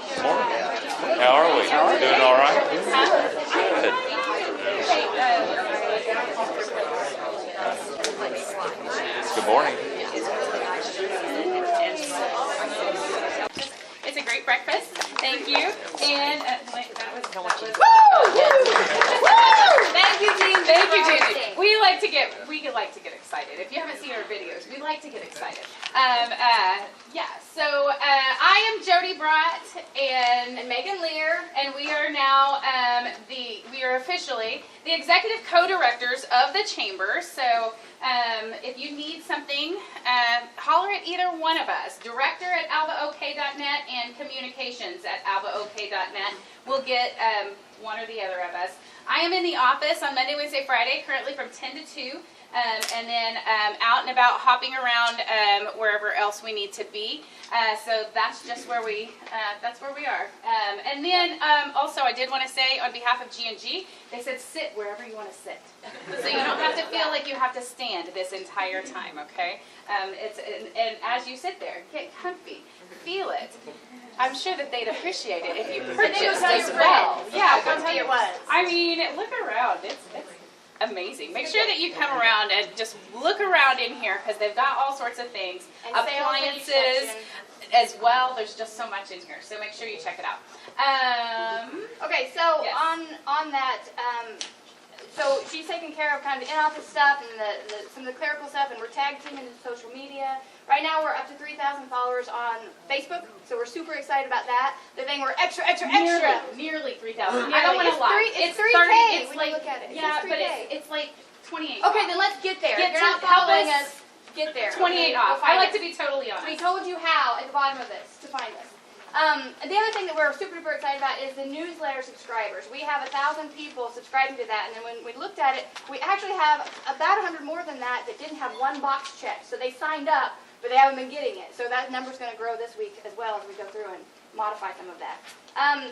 How are we? Doing all right? Good. Good morning. It's a great breakfast. Thank you. And wait, that was woo! Thank you, team. Thank you, Gigi. We like to get excited. If you haven't seen our videos, we like to get excited. Yeah. So I am Jody Brott and Megan Lear, and we are now we are officially the executive co-directors of the chamber. So if you need something, holler at either one of us. Director at alvaok.net and communications at alvaok.net. We'll get one or the other of us. I am in the office on Monday, Wednesday, Friday, currently from 10 to 2. And then out and about, hopping around wherever else we need to be. So that's just where we are. And then also, I did want to say on behalf of G&G, they said sit wherever you want to sit, so you don't have to feel like you have to stand this entire time. Okay? And as you sit there, get comfy, feel it. I'm sure that they'd appreciate it if you purchased as well. Yeah, go tell your what. I mean, look around. It's amazing. Make sure that you come around and just look around in here because they've got all sorts of things, and appliances as well. There's just so much in here, so make sure you check it out. Okay, so yes. on that, so she's taking care of kind of the in-office stuff and some of the clerical stuff, and we're tag teaming in social media. Right now we're up to 3,000 followers on Facebook, so we're super excited about that. The thing we're extra. Nearly 3,000. I don't want to lie. It's 3K it's when like, you look at it. Yeah, but it's like 28. Okay, then let's get there. Get You're not to help following us. us. Get there. 28 off. I like to be totally honest. We told you how at the bottom of this to find us. And the other thing that we're super duper excited about is the newsletter subscribers. We have 1,000 people subscribing to that, and then when we looked at it, we actually have about 100 more than that didn't have one box checked. So they signed up, but they haven't been getting it. So that number's going to grow this week as well as we go through and modify some of that.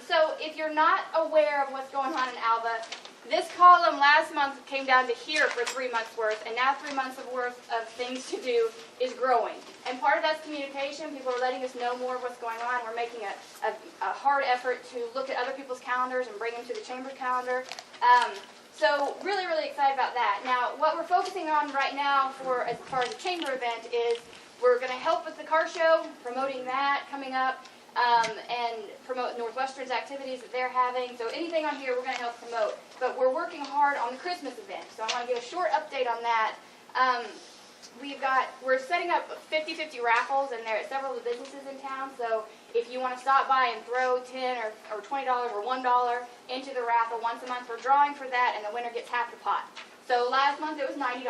So if you're not aware of what's going on in Alva, this column last month came down to here for 3 months worth, and now 3 months worth of things to do is growing. And part of that's communication. People are letting us know more of what's going on. We're making a hard effort to look at other people's calendars and bring them to the chamber's calendar. So really, really excited about that. Now, what we're focusing on right now for as far as the chamber event is we're going to help with the car show, promoting that coming up, and promote Northwestern's activities that they're having. So anything on here we're going to help promote. But we're working hard on the Christmas event. So I want to give a short update on that. We're setting up 50-50 raffles, and there are several of the businesses in town. So if you want to stop by and throw $10 or $20 or $1 into the raffle once a month, we're drawing for that, and the winner gets half the pot. So last month it was $90,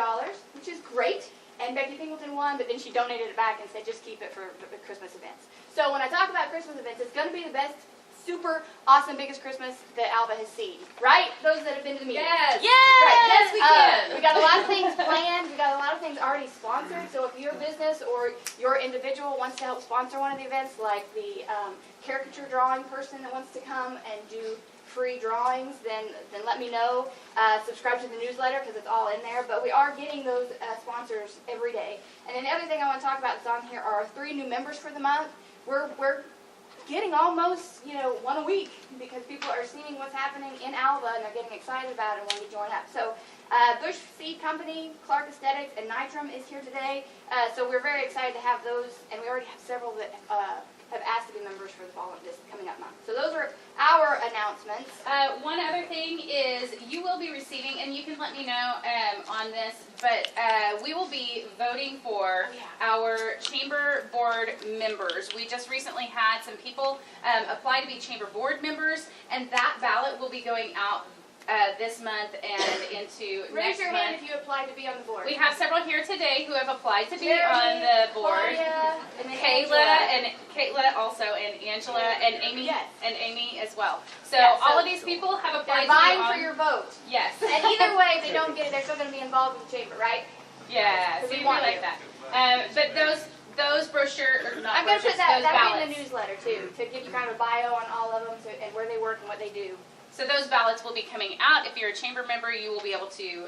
which is great. And Becky Pingleton won, but then she donated it back and said just keep it for the Christmas events. So when I talk about Christmas events, it's going to be the best, super awesome, biggest Christmas that Alva has seen. Right? Those that have been to the meeting. Yes. Yes. Right. Yes, we can. We got a lot of things planned. We got a lot of things already sponsored. So if your business or your individual wants to help sponsor one of the events, like the caricature drawing person that wants to come and do free drawings, then let me know. Subscribe to the newsletter because it's all in there. But we are getting those sponsors every day. And then the other thing I want to talk about that's on here are our 3 new members for the month. We're getting almost one a week because people are seeing what's happening in Alva and they're getting excited about it and want to join up. So Bush Seed Company, Clark Aesthetics, and Nitram is here today. So we're very excited to have those, and we already have several that have asked to be members for this coming up month. So those are our announcements. One other thing is you will be receiving, and you can let me know on this, but we will be voting for our chamber board members. We just recently had some people apply to be chamber board members, and that ballot will be going out this month and into Raise next your month. hand if you applied to be on the board. We have several here today who have applied to be on the board. Claudia, and then Kayla also, and Angela, and Amy, Yes. and Amy as well. So Yes, all of these people have applied they're to be vying on. for your vote. Yes. And either way, if they don't get it, they're still going to be involved with the chamber, right? Yeah. Because So we we want like you. that. But those brochure, or not I'm going to brochures, put that those in ballots. the newsletter too, to give you kind of a bio on all of them and where they work and what they do. So those ballots will be coming out. If you're a chamber member, you will be able to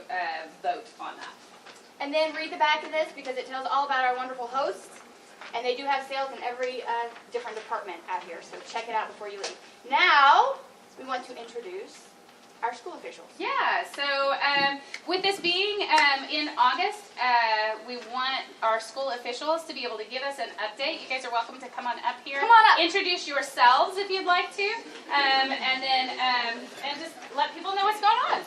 vote on that. And then read the back of this because it tells all about our wonderful hosts. And they do have sales in every different department out here, so check it out before you leave. Now, we want to introduce our school officials. Yeah, so with this being in August, we want our school officials to be able to give us an update. You guys are welcome to come on up here. Come on up. Introduce yourselves if you'd like to, and then and just let people know what's going on.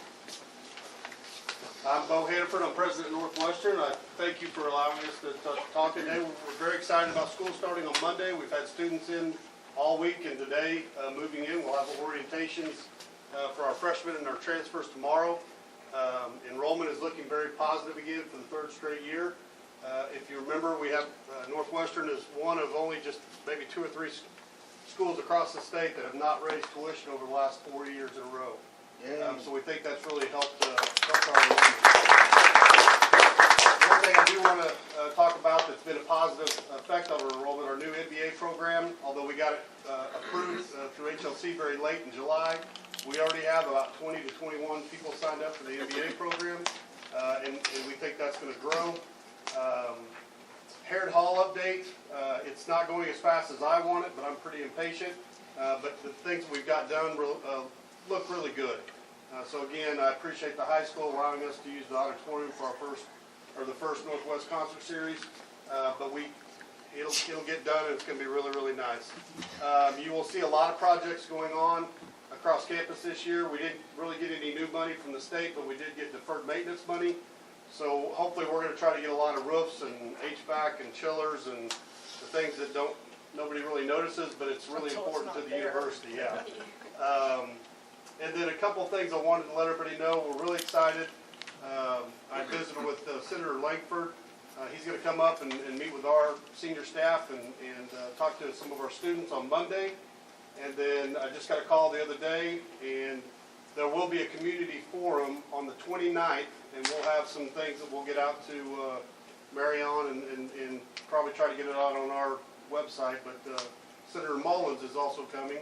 I'm Bo Hannaford. I'm president of Northwestern. I thank you for allowing us to talk today. We're very excited about school starting on Monday. We've had students in all week, and today moving in. We'll have orientations for our freshmen and our transfers tomorrow. Enrollment is looking very positive again for the third straight year. If you remember, we have Northwestern is one of only just maybe 2 or 3 schools across the state that have not raised tuition over the last 4 years in a row. So we think that's really helped our enrollment. One thing I do want to talk about that's been a positive effect on our enrollment, our new MBA program. Although we got it approved through HLC very late in July, we already have about 20 to 21 people signed up for the MBA program, and we think that's going to grow. Harrod Hall update, it's not going as fast as I want it, but I'm pretty impatient. But the things we've got done look really good. So again, I appreciate the high school allowing us to use the auditorium for our the first Northwest Concert Series. But it'll get done, and it's going to be really, really nice. You will see a lot of projects going on across campus this year. We didn't really get any new money from the state, but we did get deferred maintenance money. So hopefully we're going to try to get a lot of roofs and HVAC and chillers and the things that nobody really notices, but it's really important to the university. Yeah. And then a couple of things I wanted to let everybody know. We're really excited. I visited with Senator Langford. He's going to come up and meet with our senior staff and talk to some of our students on Monday. And then I just got a call the other day, and there will be a community forum on the 29th, and we'll have some things that we'll get out to Marion and probably try to get it out on our website. But Senator Mullins is also coming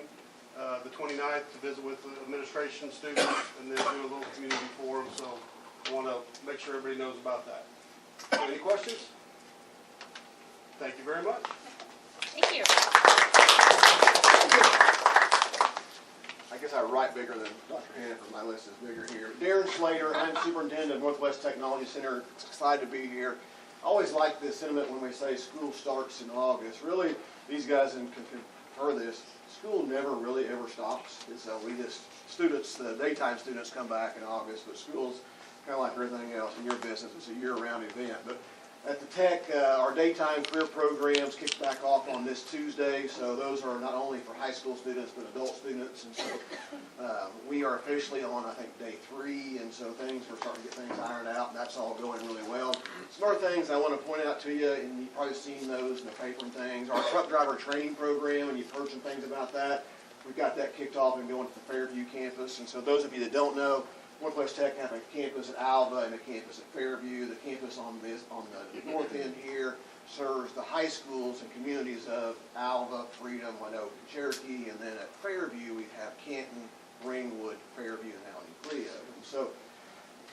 the 29th to visit with the administration, students, and then do a little community forum. So I want to make sure everybody knows about that. So any questions? Thank you very much. Thank you. I guess I write bigger than Dr. Hannaford. My list is bigger here. Darren Slater, I'm superintendent of Northwest Technology Center. Excited to be here. I always like this sentiment when we say school starts in August. Really, these guys can confer this. School never really ever stops. The daytime students come back in August, but school's kind of like everything else in your business. It's a year-round event. But at the Tech, our daytime career programs kick back off on this Tuesday, so those are not only for high school students, but adult students, and so we are officially on, I think, day 3, and so we're starting to get things ironed out, and that's all going really well. Some other things I want to point out to you, and you've probably seen those in the paper and things, our truck driver training program, and you've heard some things about that. We've got that kicked off and going to the Fairview campus, and so those of you that don't know, Northwest Tech have a campus at Alva and a campus at Fairview. The campus on the north end here serves the high schools and communities of Alva, Freedom, Winoka, and Cherokee. And then at Fairview, we have Canton, Ringwood, Fairview, and Allen Clio. And so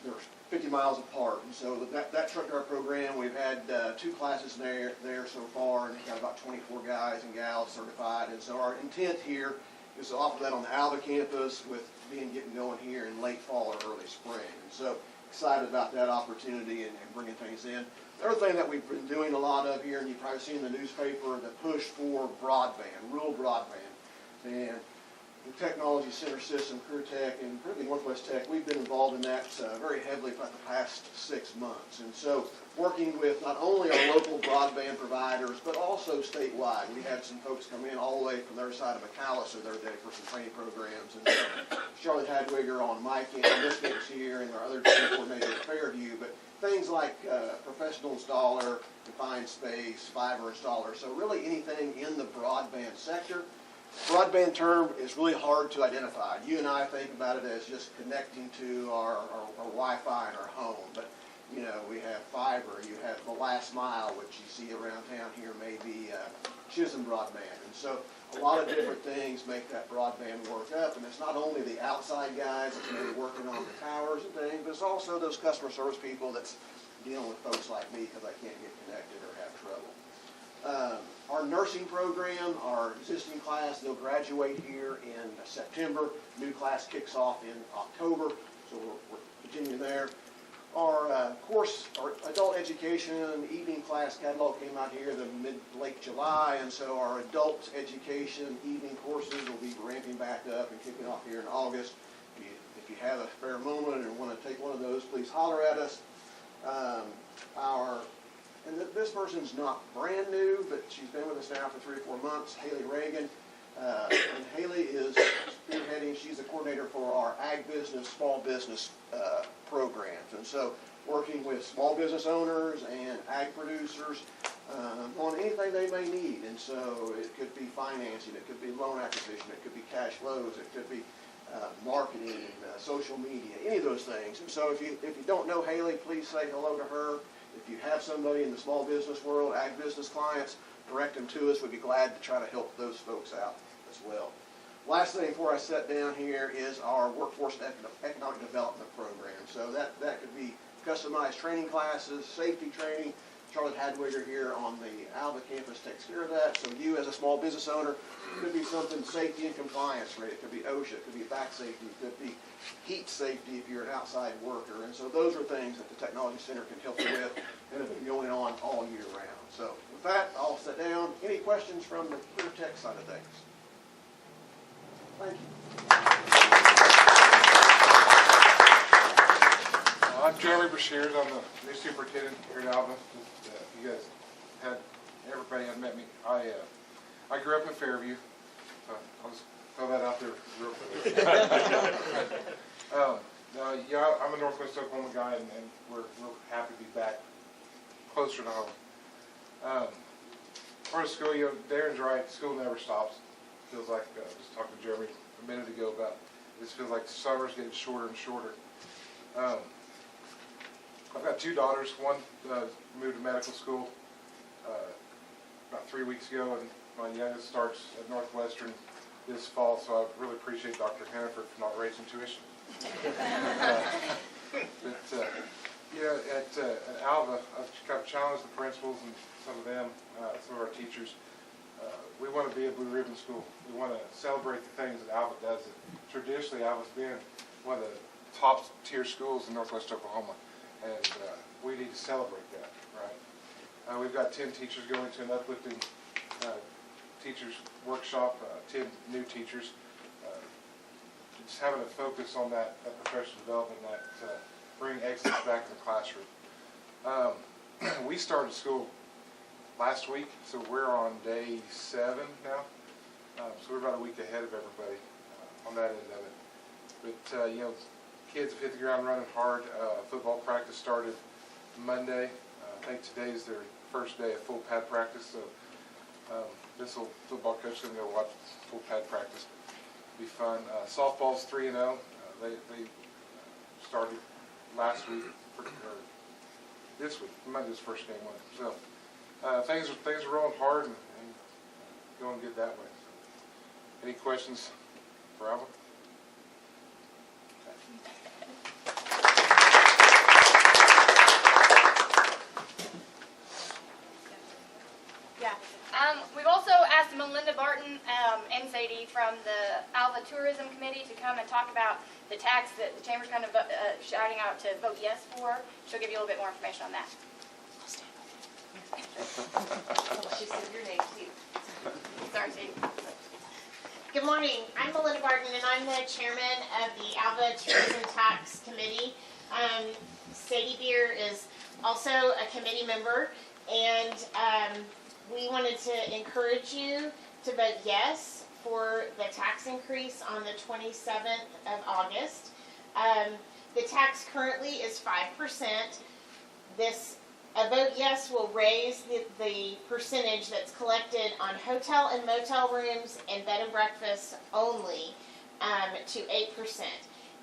they're 50 miles apart. And so that truck driver program, we've had 2 classes there so far, and we've got about 24 guys and gals certified. And so our intent here is to offer that on the Alva campus with getting going here in late fall or early spring. And so excited about that opportunity and bringing things in. The other thing that we've been doing a lot of here, and you've probably seen in the newspaper, the push for broadband, rural broadband. And the Technology Center System, Career Tech, and particularly Northwest Tech, we've been involved in that very heavily for the past 6 months. And so working with not only our local broadband providers, but also statewide. We had some folks come in all the way from the other side of McAllister the other day for some training programs. And Charlotte Hadwiger on my campus, this campus here, and our other team coordinator at Fairview. But things like professional installer, defined space, fiber installer. So really anything in the broadband sector. Broadband term is really hard to identify. You and I think about it as just connecting to our Wi-Fi in our home, but you know, we have fiber, you have the last mile, which you see around town here, maybe Chisholm broadband, and so a lot of different things make that broadband work up, and it's not only the outside guys that's maybe working on the towers and things, but it's also those customer service people that's dealing with folks like me because I can't get connected or have trouble. Our nursing program, our existing class, they'll graduate here in September. New class kicks off in October, so we're continuing there. Our course, our adult education evening class catalog came out here late July, and so our adult education evening courses will be ramping back up and kicking off here in August. If you have a spare moment and want to take one of those, please holler at us. This person's not brand new, but she's been with us now for 3 or 4 months, Haley Reagan. And Haley is spearheading, she's the coordinator for our ag business, small business programs. And so working with small business owners and ag producers on anything they may need. And so it could be financing, it could be loan acquisition, it could be cash flows, it could be marketing, social media, any of those things. And so if you don't know Haley, please say hello to her. If you have somebody in the small business world, ag business clients, direct them to us. We'd be glad to try to help those folks out as well. Last thing before I sit down here is our workforce economic development program. So that could be customized training classes, safety training. Charlotte Hadwiger here on the Alva campus takes care of that. So you as a small business owner, it could be something safety and compliance related. It could be OSHA, it could be back safety, it could be heat safety if you're an outside worker. And so those are things that the Technology Center can help you with, and it'll be going on all year round. So with that, I'll sit down. Any questions from the Clear Tech side of things? Thank you. I'm Jeremy Brashears. I'm the new superintendent here at Alva. You guys everybody had met me. I grew up in Fairview. I'll just throw that out there real quick. Yeah, I'm a Northwest Oklahoma guy, and we're real happy to be back closer to home. Part of school, Darren's right, school never stops. Feels like, I was talking to Jeremy a minute ago about, it just feels like summer's getting shorter and shorter. I've got 2 daughters. One moved to medical school about 3 weeks ago, and my youngest starts at Northwestern this fall, so I really appreciate Dr. Hannaford for not raising tuition. At Alva, I've kind of challenged the principals and some of our teachers. We want to be a blue ribbon school. We want to celebrate the things that Alva does. Traditionally, Alva's been one of the top tier schools in Northwest Oklahoma, and we need to celebrate that, right? We've got 10 teachers going to an uplifting teachers workshop, 10 new teachers. Just having a focus on that professional development, that bring excellence back in the classroom. We started school last week, so we're on day 7 now. So we're about a week ahead of everybody on that end of it. But kids have hit the ground running hard. Football practice started Monday. I think today's their first day of full pad practice. So this football coach is going to go watch full pad practice. It'll be fun. Softball's 3-0. They started last week, or this week. Monday's first game went. So things are rolling hard and going good that way. So, any questions for Alva? We've also asked Melinda Barton and Sadie from the Alva Tourism Committee to come and talk about the tax that the Chamber's kind of shouting out to vote yes for. She'll give you a little bit more information on that. She said your name too. Sorry, Sadie. Good morning. I'm Melinda Barton, and I'm the chairman of the Alva Tourism Tax Committee. Sadie Beer is also a committee member, and we wanted to encourage you to vote yes for the tax increase on the 27th of August. The tax currently is 5%. A vote yes will raise the percentage that's collected on hotel and motel rooms and bed and breakfast only to 8%.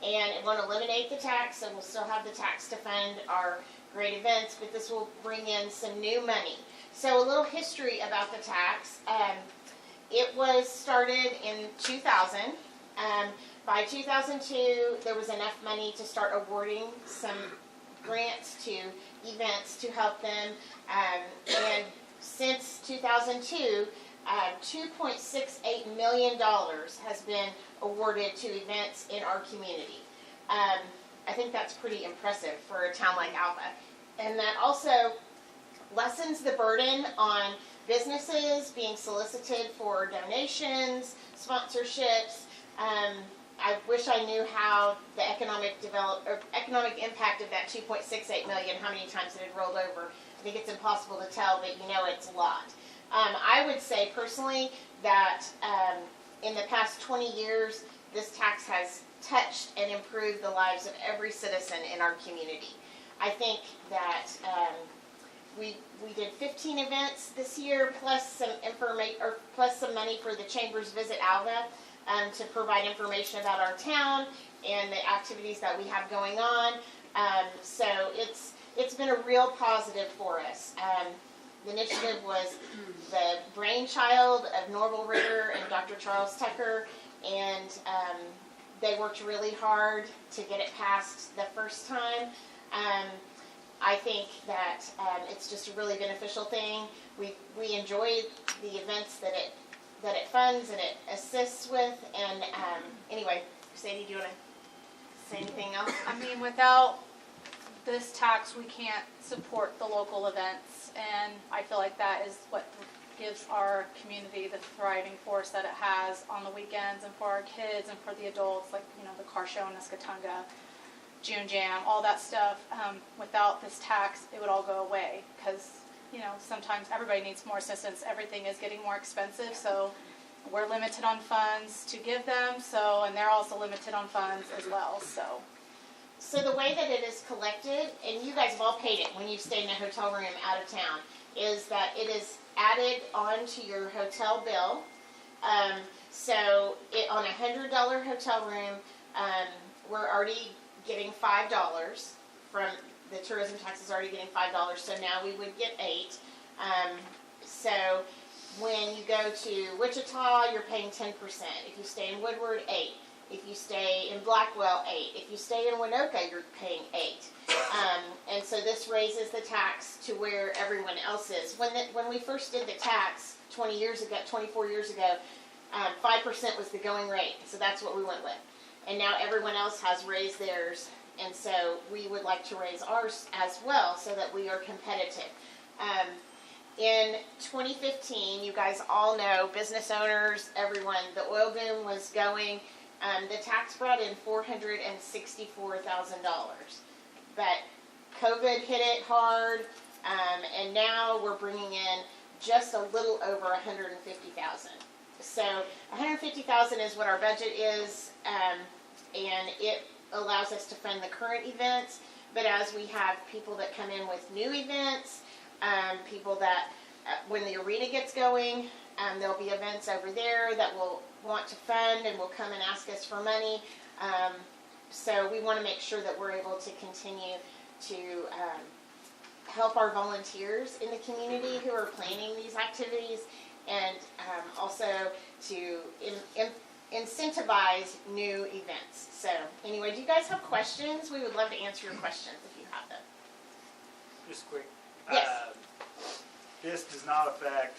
And it won't eliminate the tax, so we'll still have the tax to fund our great events, but this will bring in some new money. So a little history about the tax. It was started in 2000. By 2002, there was enough money to start awarding some grants to events to help them. And since 2002, $2.68 million has been awarded to events in our community. I think that's pretty impressive for a town like Alva. And that also lessens the burden on businesses being solicited for donations, sponsorships. I wish I knew how the economic impact of that 2.68 million, how many times it had rolled over. I think it's impossible to tell, but you know it's a lot. I would say personally that in the past 20 years, this tax has touched and improved the lives of every citizen in our community. I think that we did 15 events this year, plus some plus some money for the Chamber's Visit Alva to provide information about our town and the activities that we have going on. So it's been a real positive for us. The initiative was the brainchild of Norval Ritter and Dr. Charles Tucker, and they worked really hard to get it passed the first time. I think that it's just a really beneficial thing. We enjoy the events that it funds and it assists with. And anyway, Sadie, do you want to say anything else? I mean, without this tax, we can't support the local events, and I feel like that is what gives our community the thriving force that it has on the weekends, and for our kids and for the adults, like, you know, the car show in Escatunga, June Jam, all that stuff. Without this tax, it would all go away, because, you know, sometimes everybody needs more assistance. Everything is getting more expensive, so we're limited on funds to give them, so, and they're also limited on funds as well, so. So the way that it is collected, and you guys have all paid it when you've stayed in a hotel room out of town, is that it is added onto your hotel bill. So on a $100 hotel room, we're already getting $5 from the tourism tax is already getting $5. So now we would get $8. So when you go to Wichita, you're paying 10%. If you stay in Woodward, 8. If you stay in Blackwell, 8. If you stay in Winoka, you're paying 8. And so this raises the tax to where everyone else is. When we first did the tax 24 years ago, 5% was the going rate. So that's what we went with. And now everyone else has raised theirs. And so we would like to raise ours as well so that we are competitive. In 2015, you guys all know, business owners, everyone, the oil boom was going. The tax brought in $464,000, but COVID hit it hard, and now we're bringing in just a little over $150,000. So $150,000 is what our budget is, and it allows us to fund the current events. But as we have people that come in with new events, people that when the arena gets going, there'll be events over there that will want to fund and will come and ask us for money. So we want to make sure that we're able to continue to help our volunteers in the community who are planning these activities, and also to incentivize new events. So anyway, do you guys have questions? We would love to answer your questions if you have them. Just quick. Yes. This does not affect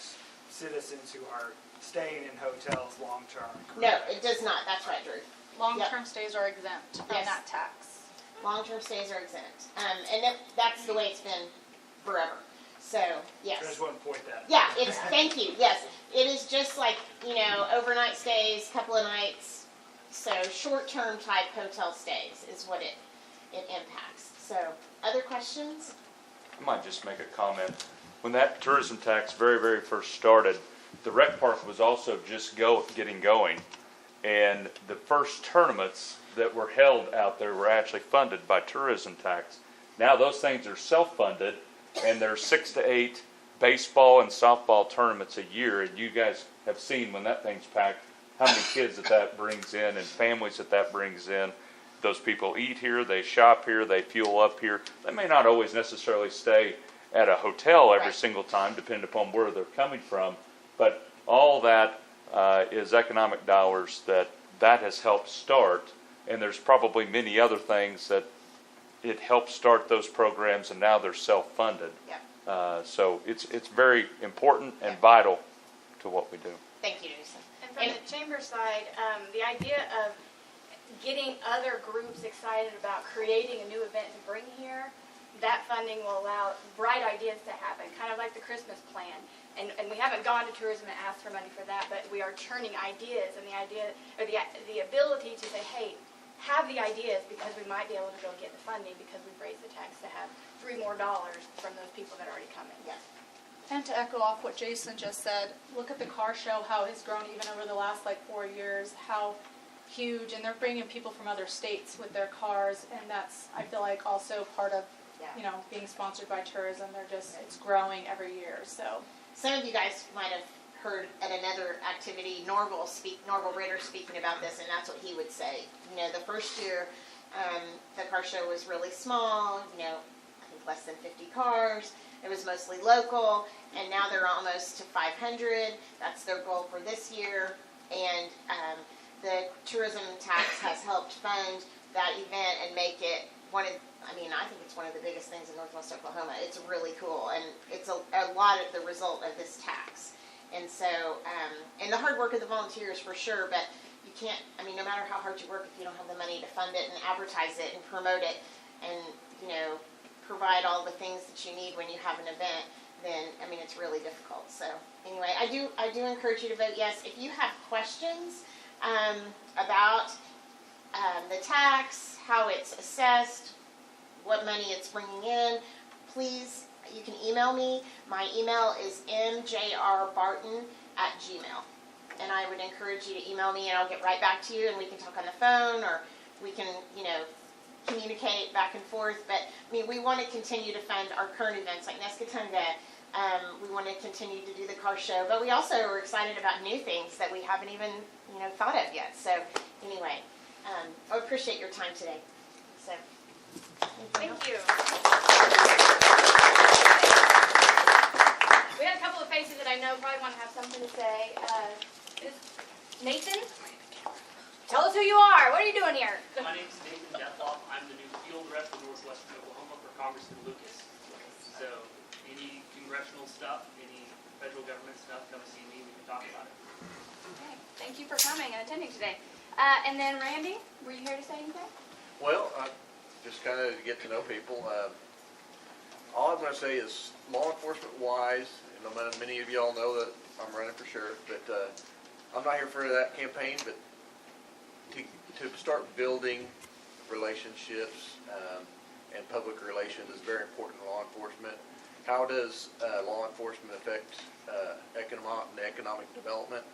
citizens who are staying in hotels long term. No, it does not. That's right, Drew. Long-term stays are exempt from Yes. that tax. Long-term stays are exempt. And that's the way it's been forever. So, I yes. just want to point that. Yeah, it's, thank you, yes. It is just like, you know, overnight stays, couple of nights. So short-term type hotel stays is what it impacts. So, other questions? I might just make a comment. When that tourism tax very, very first started, the rec park was also just getting going. And the first tournaments that were held out there were actually funded by tourism tax. Now those things are self-funded, and there's 6 to 8 baseball and softball tournaments a year. And you guys have seen when that thing's packed, how many kids that brings in and families that brings in. Those people eat here, they shop here, they fuel up here. They may not always necessarily stay at a hotel every single time, depending upon where they're coming from. But all that is economic dollars that has helped start. And there's probably many other things that it helped start those programs, and now they're self-funded. Yeah. So it's very important and vital to what we do. Thank you, Jason. And from the chamber side, the idea of getting other groups excited about creating a new event to bring here, that funding will allow bright ideas to happen, kind of like the Christmas plan. And we haven't gone to tourism and asked for money for that, but we are churning ideas, and the idea, or the ability to say, hey, have the ideas because we might be able to go get the funding because we've raised the tax to have $3 more from those people that are already coming. Yes. And to echo off what Jason just said, look at the car show, how it's grown even over the last 4 years, how huge, and they're bringing people from other states with their cars, and that's, I feel like, also part of, being sponsored by tourism. It's growing every year, so. Some of you guys might have heard at another activity, Norval Ritter speaking about this, and that's what he would say. The first year, the car show was really small, I think less than 50 cars. It was mostly local, and now they're almost to 500. That's their goal for this year, and the tourism tax has helped fund that event and make it I think it's one of the biggest things in Northwest Oklahoma. It's really cool, and it's a lot of the result of this tax. And so, and the hard work of the volunteers for sure, but you can't, no matter how hard you work, if you don't have the money to fund it and advertise it and promote it and, provide all the things that you need when you have an event, then, it's really difficult. So anyway, I do encourage you to vote yes. If you have questions about the tax, how it's assessed, what money it's bringing in, please, you can email me. My email is mjrbarton@gmail.com. And I would encourage you to email me, and I'll get right back to you, and we can talk on the phone, or we can, communicate back and forth. But, we want to continue to fund our current events like Nescatunga. We want to continue to do the car show. But we also are excited about new things that we haven't even, thought of yet. So, anyway, I appreciate your time today. So, Thank you. We have a couple of faces that I know probably want to have something to say. Nathan, tell us who you are. What are you doing here? My name is Nathan Detloff. I'm the new field rep for Northwestern Oklahoma for Congressman Lucas. So any congressional stuff, any federal government stuff, come see me. We can talk about it. Okay. Thank you for coming and attending today. And then Randy, were you here to say anything? Well, just kind of to get to know people. All I'm going to say is law enforcement wise, and many of y'all know that I'm running for sheriff, but I'm not here for that campaign, but to start building relationships and public relations is very important in law enforcement. How does law enforcement affect economic development?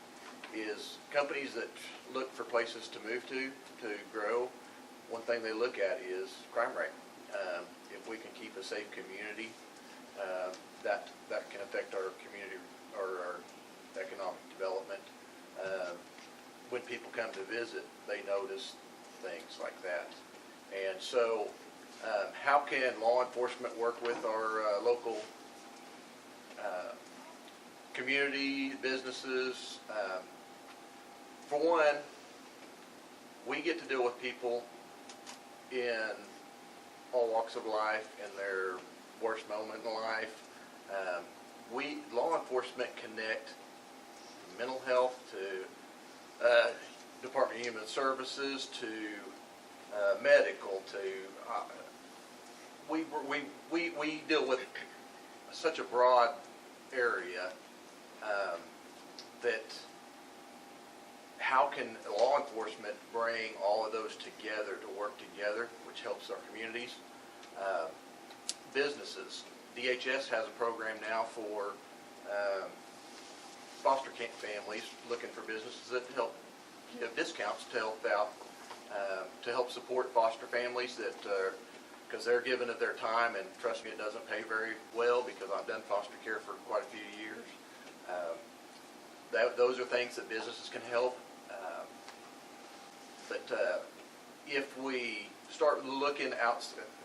Is companies that look for places to move to grow, one thing they look at is crime rate. If we can keep a safe community, that can affect our community or our economic development. When people come to visit, they notice things like that. And so, how can law enforcement work with our local community, businesses? For one, we get to deal with people in all walks of life, in their worst moment in life. Law enforcement connect mental health to Department of Human Services to medical to we deal with such a broad area that how can law enforcement bring all of those together to work together, which helps our communities? Businesses. DHS has a program now for foster camp families looking for businesses that help give discounts to help out, to help support foster families that, because they're giving of their time, and trust me, it doesn't pay very well because I've done foster care for quite a few years. Those are things that businesses can help. But if we start looking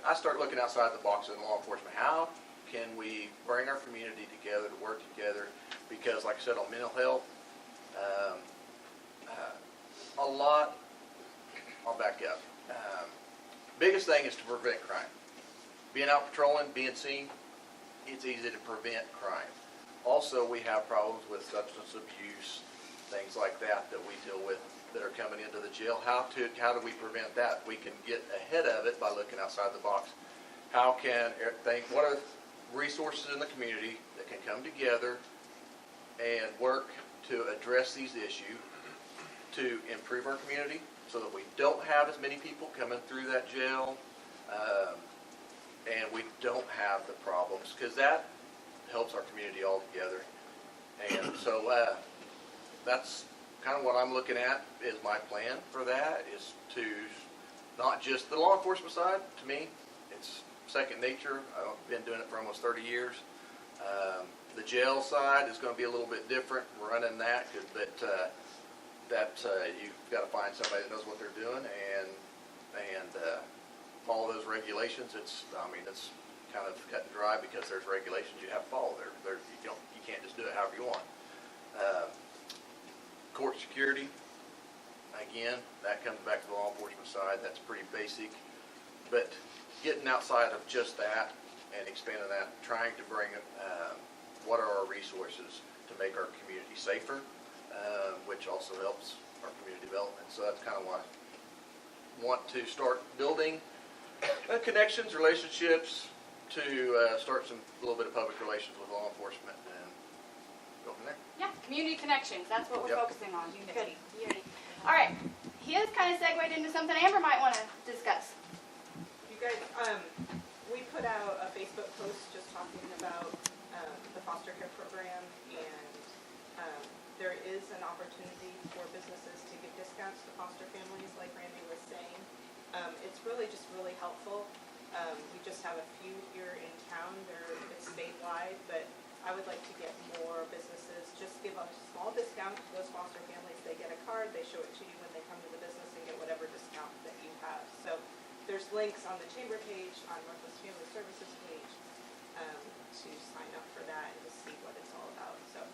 I start looking outside the box in law enforcement. How can we bring our community together to work together? Because, like I said, on mental health, I'll back up. Biggest thing is to prevent crime. Being out patrolling, being seen, it's easy to prevent crime. Also, we have problems with substance abuse, things like that we deal with that are coming into the jail. How do we prevent that? We can get ahead of it by looking outside the box. What are resources in the community that can come together and work to address these issues to improve our community so that we don't have as many people coming through that jail, and we don't have the problems, because that helps our community all together. And so that's kind of what I'm looking at is my plan for that, is to not just the law enforcement side. To me, it's second nature. I've been doing it for almost 30 years. The jail side is going to be a little bit different, running that, but you've got to find somebody that knows what they're doing and follow those regulations. It's kind of cut and dry because there's regulations you have to follow. You can't just do it however you want. Court security, again, that comes back to the law enforcement side. That's pretty basic, but getting outside of just that and expanding that, trying to bring what are our resources to make our community safer, which also helps our community development. So that's kind of why I want to start building connections, relationships, to start a little bit of public relations with law enforcement and go from there. Yeah, community connections. That's what we're Yep. focusing on. Good. Unity. All right. He has kind of segued into something Amber might want to discuss. You guys, we put out a Facebook post just talking about the foster care program, and there is an opportunity for businesses to give discounts to foster families, like Randy was saying. It's really helpful. We just have a few here in town. It's statewide, but I would like to get more businesses. Just give a small discount to those foster families. They get a card, they show it to you when they come to the business and get whatever discount that you have. So there's links on the chamber page, on Northwest Family Services page, to sign up for that and to see what it's all about. So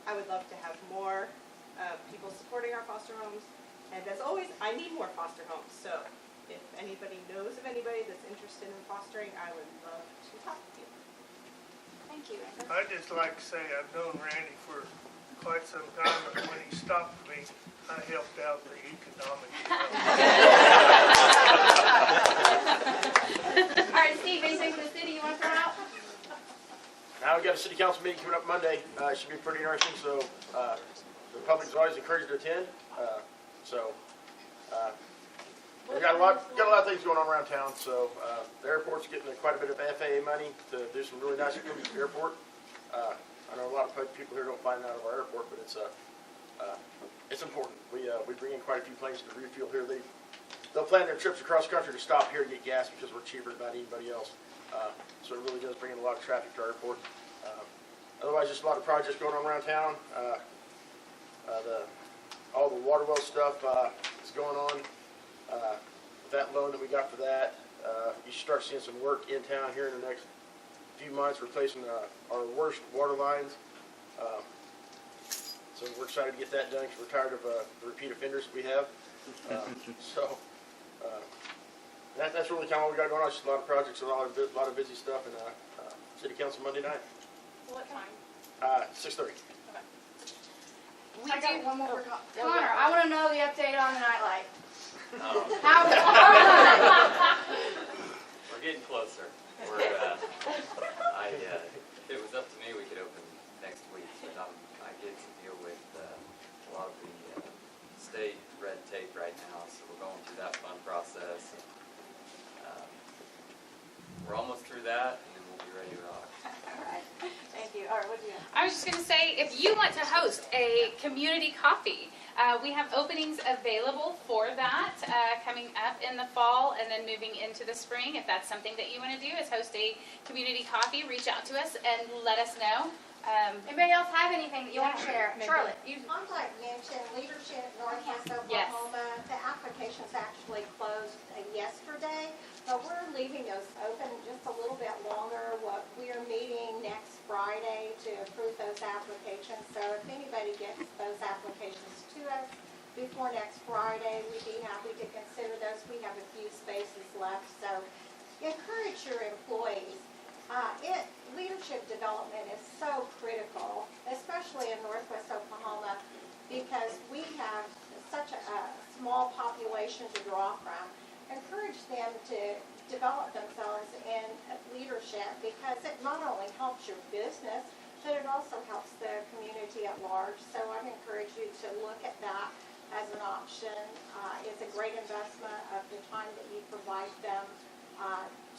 I would love to have more people supporting our foster homes. And as always, I need more foster homes. So if anybody knows of anybody that's interested in fostering, I would love to talk to you. Thank you, Amber. I'd just like to say I've known Randy for quite some time, but when he stopped me, I helped out the economic development. All right, Steve, anything from the city you want to throw out? Now we've got a city council meeting coming up Monday. It should be pretty interesting, so the public's always encouraged to attend. We got a lot of things going on around town. So the airport's getting quite a bit of FAA money to do some really nice improvements to the airport. I know a lot of people here don't find out of our airport, but it's important. We bring in quite a few planes to refuel here. They'll plan their trips across country to stop here to get gas because we're cheaper than about anybody else. So it really does bring in a lot of traffic to our airport. Otherwise, just a lot of projects going on around town. All the water well stuff is going on. That loan that we got for that, you should start seeing some work in town here in the next few months, replacing our worst water lines. So we're excited to get that done because we're tired of the repeat offenders that we have. That's really kind of what we got going on. Just a lot of projects, a lot of busy stuff, and city council Monday night. What time? 6:30. I got one more. Connor, I want to know the update on the nightlight. Oh. How? We're getting closer. If it was up to me, we could open next week, but I get to deal with a lot of the state red tape right now, so we're going through that fun process. We're almost through that, and then we'll be ready to rock. All right. Thank you. All right, what do you have? I was just going to say, if you want to host a community coffee, we have openings available for that coming up in the fall and then moving into the spring. If that's something that you want to do, is host a community coffee, reach out to us and let us know. Anybody else have anything that you want to share? Charlotte, you. I'd like to mention Leadership Northwest Oklahoma. The applications actually closed yesterday, but we're leaving those open just a little bit longer. We are meeting next Friday to approve those applications. So if anybody gets those applications to us before next Friday, we'd be happy to consider those. We have a few spaces left, so encourage your employees. Leadership development is so critical, especially in Northwest Oklahoma, because we have such a small population to draw from. Encourage them to develop themselves in leadership, because it not only helps your business, but it also helps the community at large. So I'd encourage you to look at that as an option. It's a great investment of the time that you provide them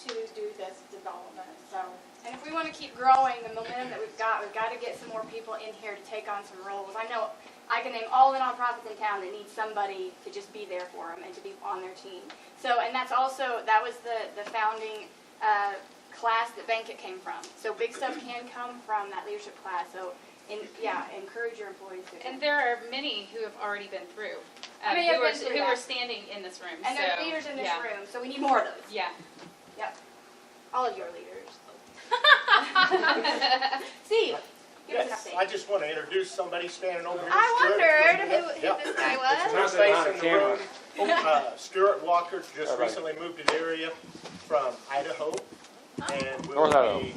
to do this development. So, And if we want to keep growing the momentum that we've got to get some more people in here to take on some roles. I know I can name all the nonprofits in town that need somebody to just be there for them and to be on their team. So, and that was the founding class that Bankit came from. So big stuff can come from that leadership class. So, encourage your employees to. And there are many who have already been through, who are standing in this room. And there are leaders in this room, so we need more of those. Yeah. Yep. All of your leaders. Steve, give us an update. I just want to introduce somebody standing over here. I wondered who Yep. this guy was. New face in the room. Stuart Walker just recently moved to the area from Idaho, and will be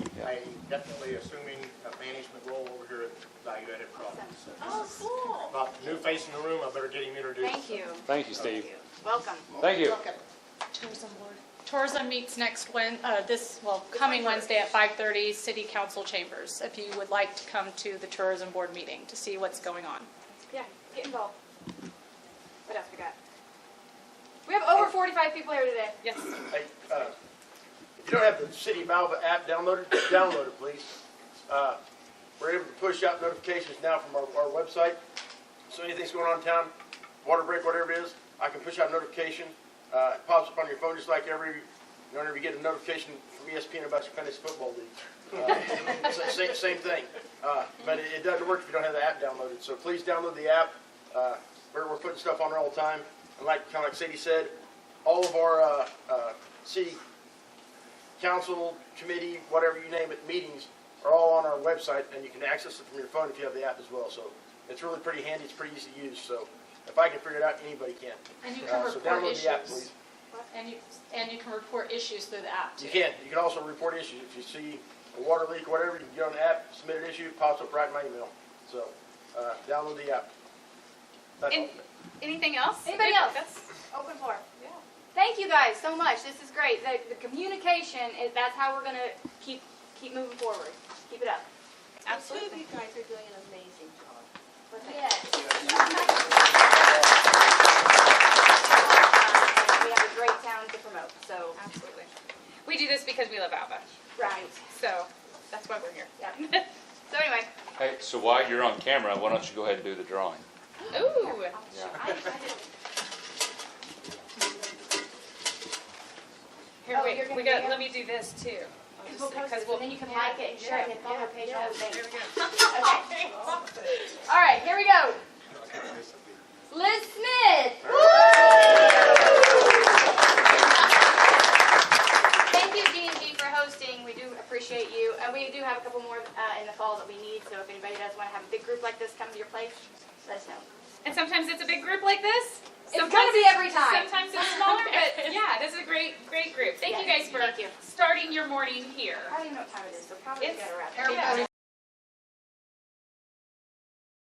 definitely assuming a management role over here at Value Added Products. Oh, cool. About new face in the room, I better get him introduced. Thank you. Thank you, Steve. Welcome. Thank you. Tourism Board. Tourism meets coming Wednesday at 5:30, City Council Chambers, if you would like to come to the Tourism Board meeting to see what's going on. Yeah, get involved. What else we got? We have over 45 people here today. Yes. Hey, if you don't have the City of Alva app downloaded, download it, please. We're able to push out notifications now from our website. So anything's going on in town, water break, whatever it is, I can push out a notification. It pops up on your phone just like whenever you get a notification from ESPN about your fantasy football league. Same thing. But it doesn't work if you don't have the app downloaded. So please download the app. We're putting stuff on there all the time. And kind of like Sadie said, all of our city council, committee, whatever you name it, meetings are all on our website, and you can access it from your phone if you have the app as well. So it's really pretty handy. It's pretty easy to use. So if I can figure it out, anybody can. And you can so report download issues. the app, please. And you can report issues through the app too. You can. You can also report issues. If you see a water leak or whatever, you can get on the app, submit an issue, it pops up right in my email. So download the app. That's all. Anything else? Anybody else? Open floor. Yeah. Thank you guys so much. This is great. The communication that's how we're going to keep moving forward. Keep it up. Absolutely. You guys are doing an amazing job. Yes. We have a great town to promote. So absolutely. We do this because we love Alva. Right. So that's why we're here. Yeah. So anyway. Hey, so while you're on camera, why don't you go ahead and do the drawing? Ooh. Yeah. Here, wait. Let me do this too. Because then you can like it and share it and follow our page and everything. There we go. Okay. All right, here we go. Liz Smith. Thank you, G&G, for hosting. We do appreciate you. And we do have a couple more in the fall that we need. So if anybody does want to have a big group like this come to your place, let us know. And sometimes it's a big group like this. It's going to be every time. Sometimes it's smaller, but yeah, this is a great group. Thank you guys for starting your morning here. I don't even know what time it is, so probably It's we got to wrap it up.